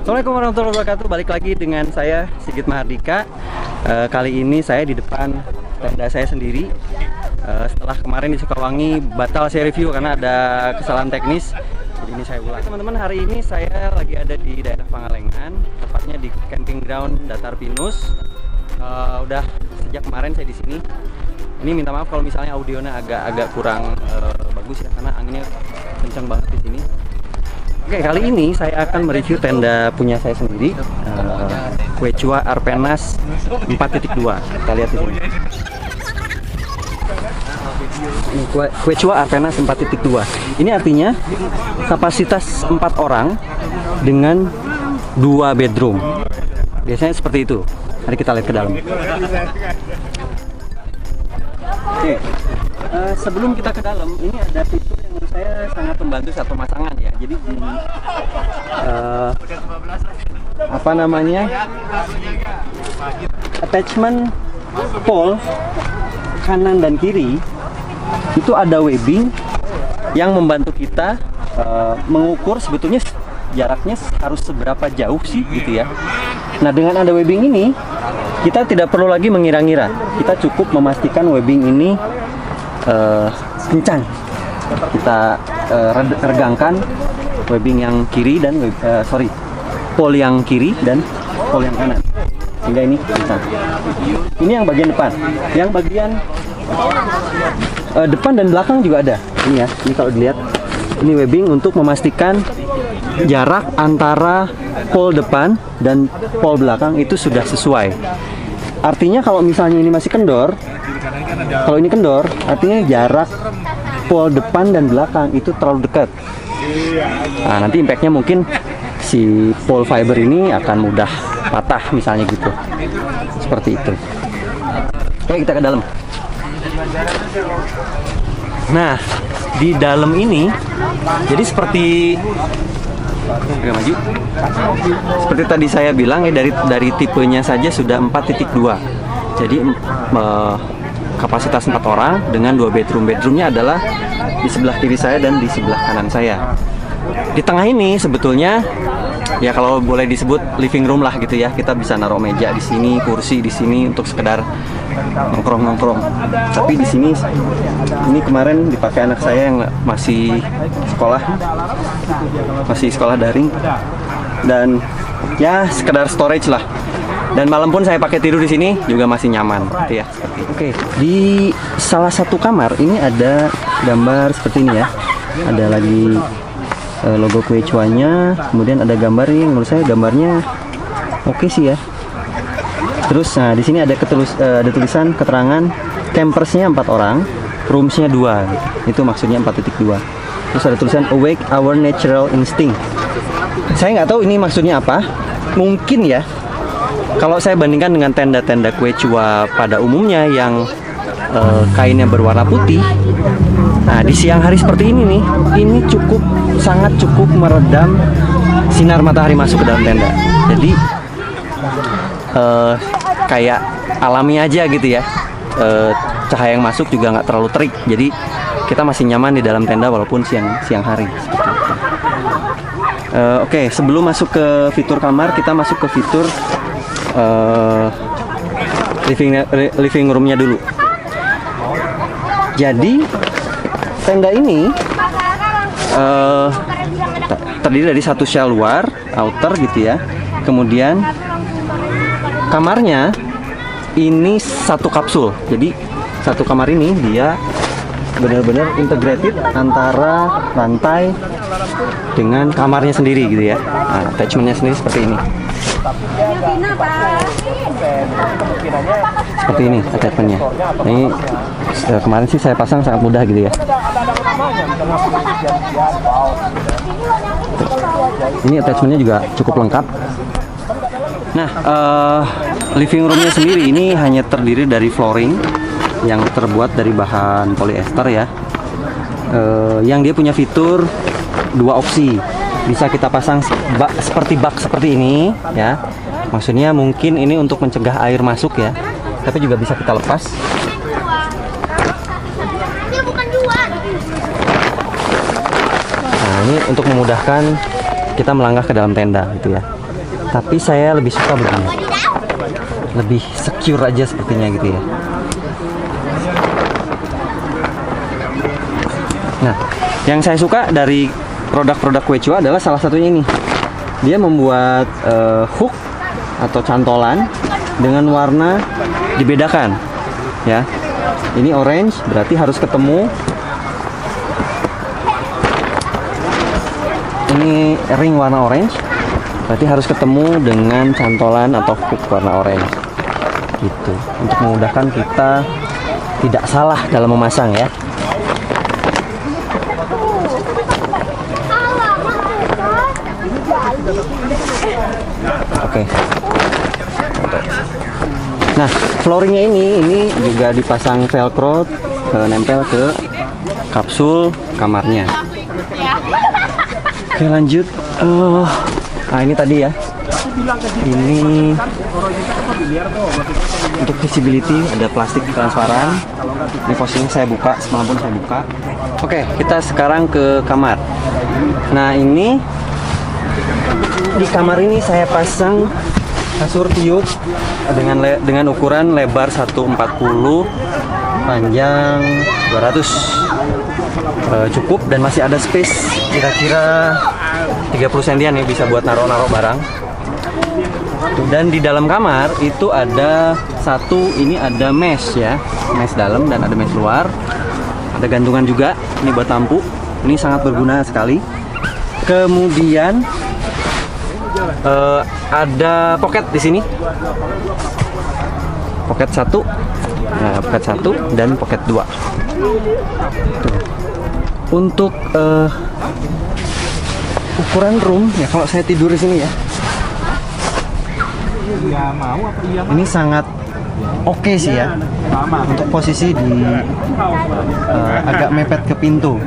Assalamualaikum warahmatullahi wabarakatuh. Balik lagi dengan saya Sigit Mahardika. Kali ini saya di depan tenda saya sendiri. Setelah kemarin di Sukawangi batal saya review karena ada kesalahan teknis. Jadi ini saya ulang. Teman-teman, hari ini saya lagi ada di daerah Pangalengan, tepatnya di camping ground Datar Pinus. Udah sejak kemarin saya di sini. Ini minta maaf kalau misalnya audionya agak kurang bagus ya, karena anginnya kencang banget di sini. Oke, kali ini saya akan mereview tenda punya saya sendiri, Quechua Arpenas 4.2. Kita lihat di sini. Ini Quechua Arpenas 4.2. Ini artinya kapasitas 4 orang dengan 2 bedroom. Biasanya seperti itu. Mari kita lihat ke dalam. Oke. Sebelum kita ke dalam, ini ada fitur yang menurut saya sangat membantu saat pemasangan ya. Jadi apa namanya, attachment pole kanan dan kiri itu ada webbing yang membantu kita mengukur sebetulnya jaraknya harus seberapa jauh sih gitu ya. Nah, dengan ada webbing ini kita tidak perlu lagi mengira-ngira, kita cukup memastikan webbing ini kencang. Kita regangkan webbing yang kiri dan pole yang kiri dan pole yang kanan, sehingga ini kencang. Ini yang bagian depan. Yang bagian depan dan belakang juga ada. Ini ya, ini kalau dilihat, ini webbing untuk memastikan jarak antara pole depan dan pole belakang itu sudah sesuai. Artinya kalau misalnya ini masih kendor, kalau ini kendor, artinya jarak pole depan dan belakang itu terlalu dekat. Nah, nanti impactnya mungkin si pole fiber ini akan mudah patah misalnya gitu. Seperti itu. Oke, kita ke dalam. Nah, di dalam ini, jadi seperti maju. Seperti tadi saya bilang ya, dari tipenya saja sudah 4.2. Jadi kapasitas 4 orang dengan 2 bedroom. Bedroomnya adalah di sebelah kiri saya dan di sebelah kanan saya. Di tengah ini sebetulnya ya kalau boleh disebut living room lah gitu ya. Kita bisa naruh meja di sini, kursi di sini untuk sekedar nongkrong-nongkrong. Tapi di sini ini kemarin dipakai anak saya yang masih sekolah daring, dan ya sekedar storage lah. Dan malam pun saya pakai tidur di sini juga masih nyaman, gitu ya. Oke, di salah satu kamar ini ada gambar seperti ini ya. Ada lagi logo Quechua-nya, kemudian ada gambar ini. Menurut saya gambarnya oke sih ya. Terus, nah di sini ada tulisan keterangan campersnya 4 orang, roomsnya 2. Gitu. Itu maksudnya 4.2. Terus ada tulisan awake our natural instinct. Saya nggak tahu ini maksudnya apa. Mungkin ya. Kalau saya bandingkan dengan tenda-tenda Quechua pada umumnya yang kainnya berwarna putih, nah di siang hari seperti ini nih, ini sangat cukup meredam sinar matahari masuk ke dalam tenda. Jadi kayak alami aja gitu ya, cahaya yang masuk juga nggak terlalu terik. Jadi kita masih nyaman di dalam tenda walaupun siang hari. Oke, sebelum masuk ke fitur kamar, kita masuk ke fitur living roomnya dulu. Jadi tenda ini terdiri dari satu shell luar, outer gitu ya. Kemudian kamarnya ini satu kapsul. Jadi satu kamar ini dia benar-benar integrated antara lantai dengan kamarnya sendiri gitu ya. Nah, attachmentnya sendiri seperti ini. Seperti ini attachmentnya. Ini kemarin sih saya pasang sangat mudah gitu ya. Ini attachmentnya juga cukup lengkap. Nah, living roomnya sendiri ini hanya terdiri dari flooring yang terbuat dari bahan polyester ya. Yang dia punya fitur dua opsi, bisa kita pasang bak seperti ini ya. Maksudnya mungkin ini untuk mencegah air masuk ya, tapi juga bisa kita lepas. Nah, ini untuk memudahkan kita melangkah ke dalam tenda gitu ya. Tapi saya lebih suka begini, lebih secure aja sepertinya gitu ya. Nah, yang saya suka dari produk-produk Quechua adalah salah satunya ini. Dia membuat hook atau cantolan dengan warna dibedakan ya. Ini orange, berarti harus ketemu. Ini ring warna orange, berarti harus ketemu dengan cantolan atau hook warna orange gitu, untuk memudahkan kita tidak salah dalam memasang ya. Oke. Nah, flooringnya ini juga dipasang velcro nempel ke kapsul kamarnya. Oke, lanjut. Nah, ini tadi ya. Ini untuk visibility ada plastik transparan. Ini posisinya saya buka, semalam pun saya buka. Oke, kita sekarang ke kamar. Nah, ini di kamar ini saya pasang kasur tiup dengan ukuran lebar 140, panjang 200. Cukup dan masih ada space kira-kira 30 cm nih, bisa buat naro-naro barang. Dan di dalam kamar itu ada ini ada mesh ya, mesh dalam dan ada mesh luar. Ada gantungan juga, ini buat lampu. Ini sangat berguna sekali. Kemudian ada pocket di sini. Pocket 1. Nah, pocket 1 dan pocket 2. Tuh. Untuk ukuran room ya, kalau saya tidur di sini ya, ini sangat oke sih ya. Untuk posisi di agak mepet ke pintu.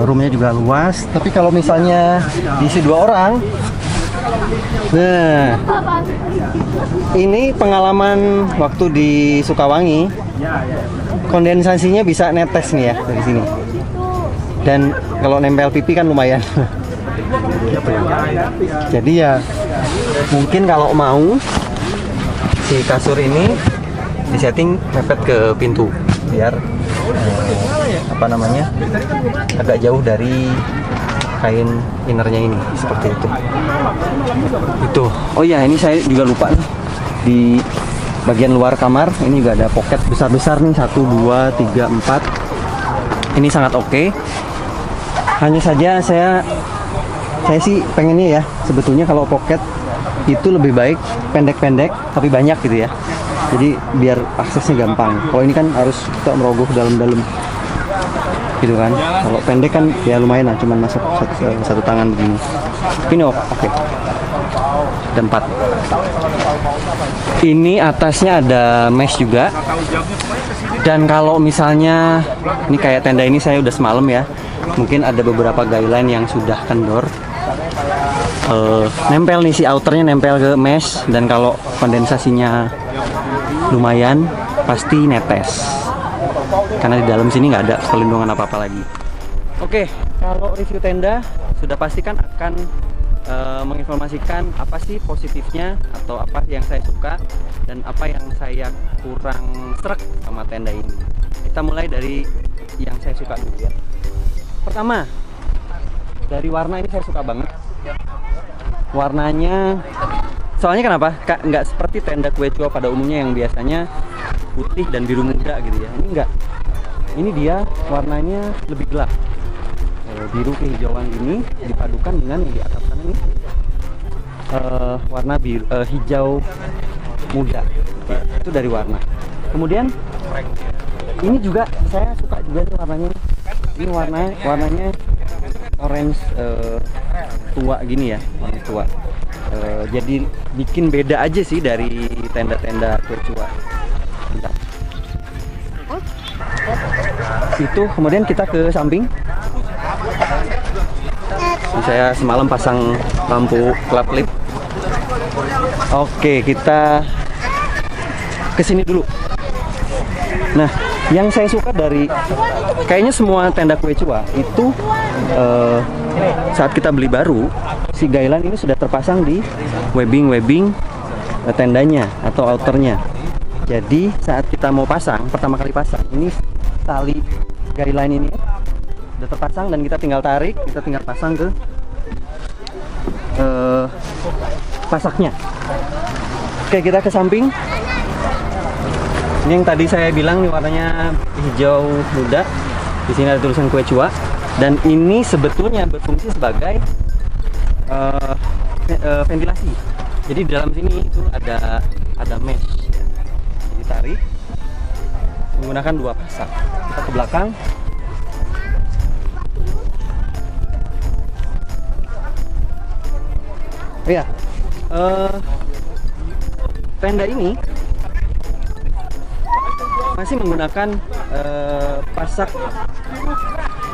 Roomnya juga luas. Tapi kalau misalnya diisi 2 orang, nah ini pengalaman waktu di Sukawangi, kondensasinya bisa netes nih ya dari sini. Dan kalau nempel pipi kan lumayan. Jadi ya mungkin kalau mau si kasur ini disetting mepet ke pintu biar agak jauh dari kain innernya ini, seperti itu. Oh ya, ini saya juga lupa nih, di bagian luar kamar ini juga ada pocket besar-besar nih, 1, 2, 3, 4. Ini sangat oke. Hanya saja saya sih pengennya ya, sebetulnya kalau pocket itu lebih baik pendek-pendek tapi banyak gitu ya. Jadi biar aksesnya gampang. Kalau ini kan harus kita merogoh dalam-dalam gitu kan. Kalau pendek kan ya lumayan lah, cuman masuk satu tangan begini. Ini oke. Ada 4. Ini atasnya ada mesh juga. Dan kalau misalnya ini kayak tenda ini saya udah semalam ya, mungkin ada beberapa guideline yang sudah kendor. Nempel nih, si outernya nempel ke mesh, dan kalau kondensasinya lumayan pasti netes karena di dalam sini nggak ada perlindungan apa-apa lagi. Oke, kalau review tenda sudah pastikan akan menginformasikan apa sih positifnya atau apa yang saya suka dan apa yang saya kurang srek sama tenda ini. Kita mulai dari yang saya suka dulu ya. Pertama, dari warna ini saya suka banget. Warnanya, soalnya kenapa? Nggak seperti tenda Quechua pada umumnya yang biasanya putih dan biru muda gitu ya. Ini enggak. Ini dia warnanya lebih gelap. Biru kehijauan ini dipadukan dengan yang di atas sana ini warna biru, hijau muda. Itu dari warna. Kemudian ini juga saya suka juga nih warnanya. Ini warnanya orange tua gini ya, orange tua. Jadi bikin beda aja sih dari tenda-tenda kue cua. Bentar. Itu kemudian kita ke samping. Saya semalam pasang lampu klap klip. Oke, kita kesini dulu. Nah, yang saya suka dari kayaknya semua tenda kue cua itu saat kita beli baru, si gailan ini sudah terpasang di webbing tendanya atau outernya. Jadi saat kita mau pasang, pertama kali pasang, ini tali gailan ini udah terpasang dan kita tinggal tarik, kita tinggal pasang ke pasaknya. Oke, kita ke samping. Ini yang tadi saya bilang nih warnanya hijau muda. Di sini ada tulisan kue cua dan ini sebetulnya berfungsi sebagai ventilasi. Jadi di dalam sini itu ada mesh. Ditarik menggunakan 2 pasak. Kita ke belakang. Iya, tenda ini masih menggunakan pasak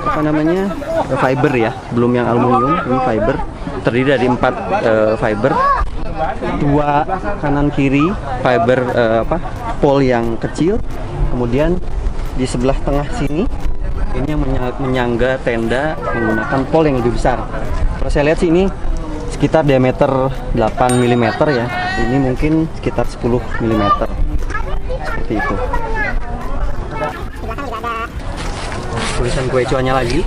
apa namanya fiber ya, belum yang aluminium. Ini fiber, terdiri dari 4 fiber, 2 kanan kiri fiber pole yang kecil, kemudian di sebelah tengah sini ini yang menyangga tenda menggunakan pole yang lebih besar. Kalau saya lihat sih ini sekitar diameter 8 mm ya, ini mungkin sekitar 10 mm seperti itu. Tulisan kue cuanya lagi,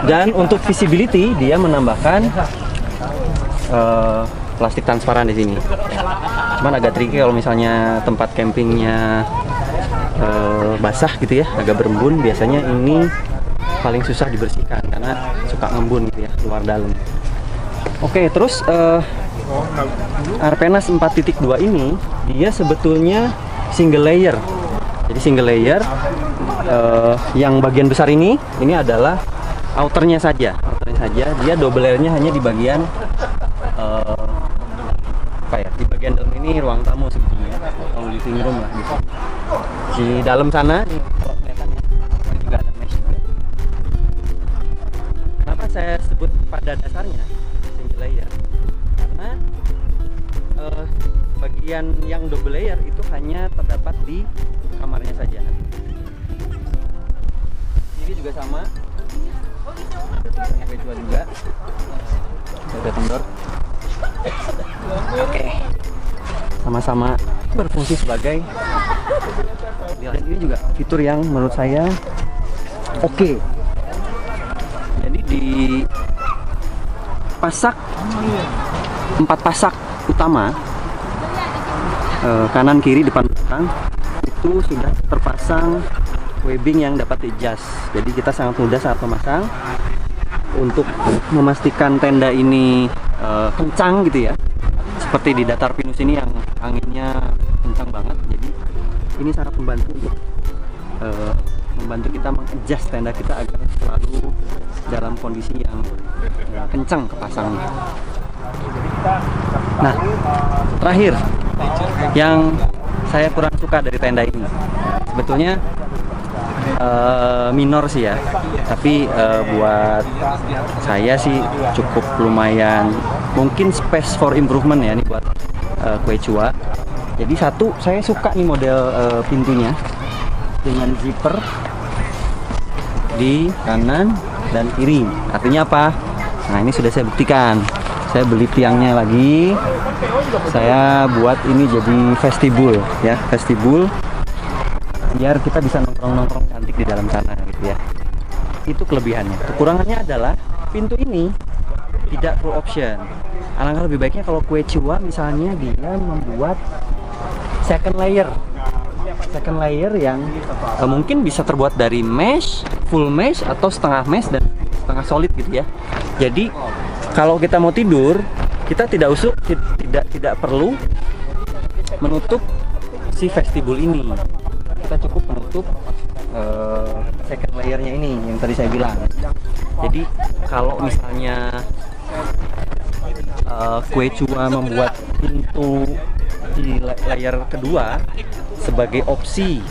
dan untuk visibility dia menambahkan plastik transparan di sini. Cuman agak tricky kalau misalnya tempat campingnya basah gitu ya, agak berembun. Biasanya ini paling susah dibersihkan karena suka ngembun gitu ya, luar dalam. Oke, terus Arpenas 4.2 ini dia sebetulnya single layer. Jadi single layer yang bagian besar ini adalah outernya saja. Dia double layernya hanya di bagian di bagian dalam ini ruang tamu sebetulnya, atau living room lah gitu. Di dalam sana juga ada mesh juga. Kenapa saya sebut pada dasarnya single layer? Karena bagian yang double layer itu hanya terdapat di kamarnya saja. Ini juga sama. Kue cua juga. Ada tendor. Oke. Sama-sama berfungsi sebagai. Dan ini juga fitur yang menurut saya oke. Jadi di pasak 4 pasak utama, kanan kiri depan belakang itu sudah terpasang webbing yang dapat di-adjust. Jadi kita sangat mudah saat memasang. Untuk memastikan tenda ini kencang gitu ya, seperti di datar pinus ini yang anginnya kencang banget. Jadi ini sangat membantu untuk membantu kita meng-adjust tenda kita agar selalu dalam kondisi yang kencang kepasangnya. Nah, terakhir yang saya kurang suka dari tenda ini, sebetulnya minor sih ya, tapi buat saya sih cukup lumayan, mungkin space for improvement ya nih buat kue cua. Jadi satu, saya suka nih model pintunya dengan zipper di kanan dan kiri. Artinya apa? Nah, ini sudah saya buktikan. Saya beli tiangnya lagi, saya buat ini jadi vestibul ya, vestibul biar kita bisa nongkrong-nongkrong cantik di dalam sana gitu ya. Itu kelebihannya. Kekurangannya adalah pintu ini tidak full option. Alangkah lebih baiknya kalau kue cua misalnya dia membuat second layer yang mungkin bisa terbuat dari mesh, full mesh, atau setengah mesh dan setengah solid gitu ya. Jadi kalau kita mau tidur, kita tidak perlu menutup si vestibul ini. Kita cukup menutup second layernya ini yang tadi saya bilang. Jadi kalau misalnya Quechua membuat pintu di layer kedua sebagai opsi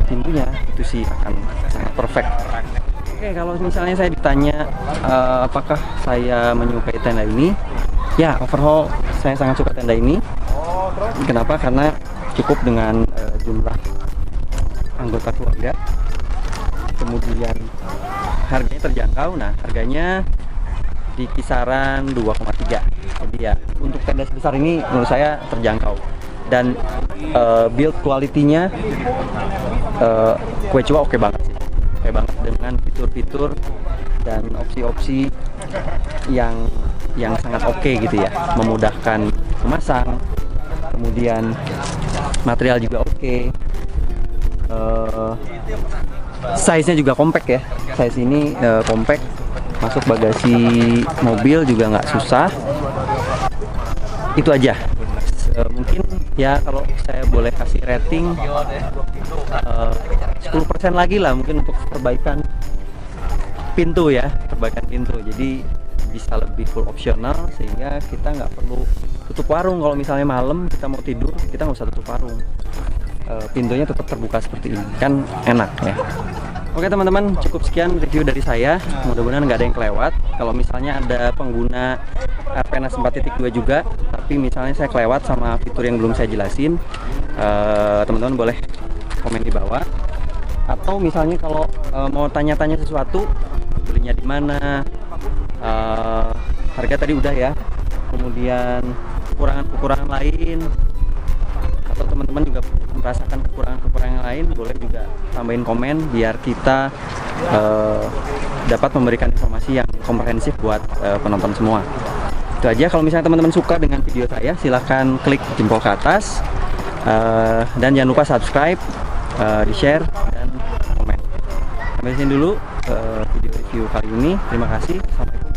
pintunya, itu sih akan sangat perfect. Oke, kalau misalnya saya ditanya apakah saya menyukai tenda ini, ya overall saya sangat suka tenda ini. Kenapa? Karena cukup dengan jumlah anggota keluarga, kemudian harganya terjangkau. Nah, harganya di kisaran 2,3. Jadi ya untuk tenda sebesar ini menurut saya terjangkau. Dan build quality-nya Quechua oke banget sih. Oke banget dengan fitur-fitur dan opsi-opsi yang sangat oke gitu ya. Memudahkan memasang, kemudian material juga oke. Size-nya juga compact ya. Size ini compact, masuk bagasi mobil juga nggak susah. Itu aja. Mungkin ya kalau saya boleh kasih rating 10% lagi lah mungkin untuk perbaikan pintu ya, perbaikan pintu. Jadi bisa lebih full optional sehingga kita nggak perlu tutup warung. Kalau misalnya malam kita mau tidur, kita nggak usah tutup warung. Pintunya tetap terbuka seperti ini, kan enak ya. Oke teman-teman, cukup sekian review dari saya. Mudah-mudahan nggak ada yang kelewat. Kalau misalnya ada pengguna RPNS 4.2 juga, tapi misalnya saya kelewat sama fitur yang belum saya jelasin, teman-teman boleh komen di bawah. Atau misalnya kalau mau tanya-tanya sesuatu, belinya di mana, harga tadi udah ya. Kemudian kekurangan lain, atau teman-teman juga merasakan kekurangan lain, boleh juga tambahin komen biar kita dapat memberikan informasi yang komprehensif buat penonton semua. Itu aja. Kalau misalnya teman-teman suka dengan video saya, silahkan klik jempol ke atas, dan jangan lupa subscribe, di-share, dan komen. Sampai sini dulu video review kali ini. Terima kasih. Assalamualaikum.